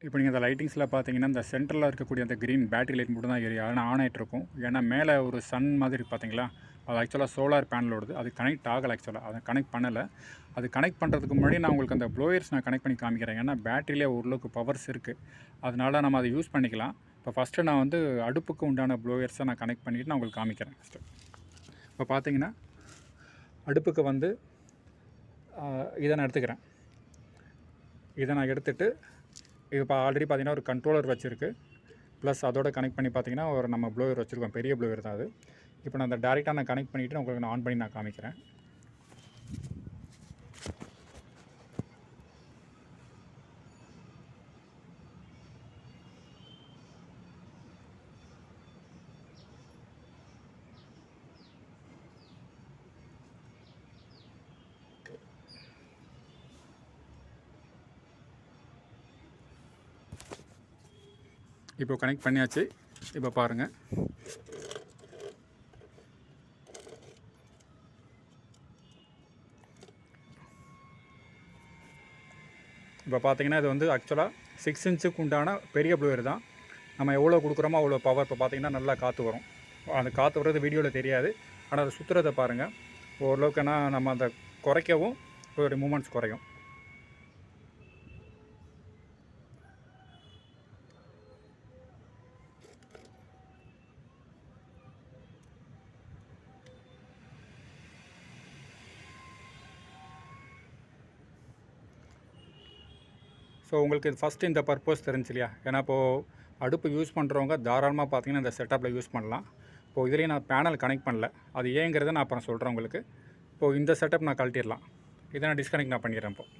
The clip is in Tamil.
இப்போ நீங்கள் அந்த லைட்டிங்ஸில் பார்த்தீங்கன்னா, இந்த சென்டரில் இருக்கக்கூடிய அந்த க்ரீன் பேட்டரி லைட் மட்டும் தான் எரியும். ஆனால் ஆன் ஆகிட்டுருக்கும். ஏன்னா மேலே ஒரு சன் மாதிரி பார்த்தீங்களா, அது ஆக்சுவலாக சோலார் பேனலோடது. அது கனெக்ட் ஆகலை ஆக்சுவலாக. அதை கனெக்ட் பண்ணலை. அது கனெக்ட் பண்ணுறதுக்கு முன்னாடி நான் உங்களுக்கு அந்த ப்ளோயர்ஸ் நான் கனெக்ட் பண்ணி காமிக்கிறேன். ஏன்னா பேட்டரியிலே ஓரளவுக்கு பவர்ஸ் இருக்குது. அதனால் நம்ம அதை யூஸ் பண்ணிக்கலாம். இப்போ ஃபஸ்ட்டு நான் வந்து அடுப்புக்கு உண்டான ப்ளோயர்ஸை நான் கனெக்ட் பண்ணிவிட்டு நான் உங்களுக்கு காமிக்கிறேன் ஃபஸ்ட்டு. இப்போ பார்த்தீங்கன்னா அடுப்புக்கு வந்து இதை நான் எடுத்துக்கிறேன். இதை நான் எடுத்துகிட்டு இப்போ ஆல்ரெடி பார்த்தீங்கன்னா ஒரு கண்ட்ரோலர் வச்சுருக்கு. ப்ளஸ் அதோட கனெக்ட் பண்ணி பார்த்தீங்கன்னா ஒரு நம்ம ப்ளோயர் வச்சுருக்கோம். பெரிய ப்ளோயர் தான் அது. இப்போ நான் அந்த டேரெக்டாக நான் கனெக்ட் பண்ணிவிட்டு உங்களுக்கு நான் ஆன் பண்ணி நான் காமிக்கிறேன். இப்போ கனெக்ட் பண்ணியாச்சு. இப்போ பாருங்கள். இப்போ பார்த்தீங்கன்னா இது வந்து ஆக்சுவலாக 6 இன்ச்சுக்கு உண்டான பெரிய ப்ளோயர் தான். நம்ம எவ்வளோ கொடுக்குறோமோ அவ்வளோ பவர். இப்போ பார்த்தீங்கன்னா நல்லா காற்று வரும். அந்த காற்று வர்றது வீடியோவில் தெரியாது. ஆனால் அதை சுற்றுறதை பாருங்கள். ஓரளவுக்குன்னா நம்ம அந்த குறைக்கவும் ஒரு மூமெண்ட்ஸ் குறையும். ஸோ உங்களுக்கு ஃபஸ்ட்டு இந்த பர்பஸ் தெரிஞ்சு இல்லையா? ஏன்னா இப்போது அடுப்பு யூஸ் பண்ணுறவங்க தாராளமாக பார்த்தீங்கன்னா இந்த செட்டப்பில் யூஸ் பண்ணலாம். இப்போது இதுலேயும் நான் பேனல் கனெக்ட் பண்ணல. அது ஏங்கிறத நான் அப்புறம் சொல்கிறேன் உங்களுக்கு. இப்போது இந்த செட்டப் நான் கழட்டிடலாம். இதை நான் டிஸ்கனெக்ட் நான் பண்ணிடுறேன் இப்போது.